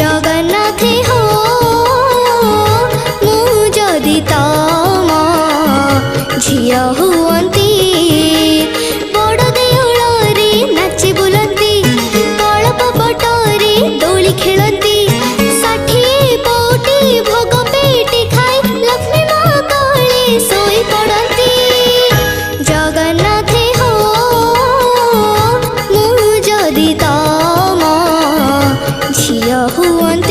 जगन्नाथे हो मु जदि तम झिया हुअंती बड़ देउଳରେ नाची बुलंती कळप पटरे दोली खेलंती षाठिए पौटी भोग पेटी खाई लक्ष्मी माँ कोले सोई पड़ती जगन्नाथे हो मु जदि तम झिया हुअंती।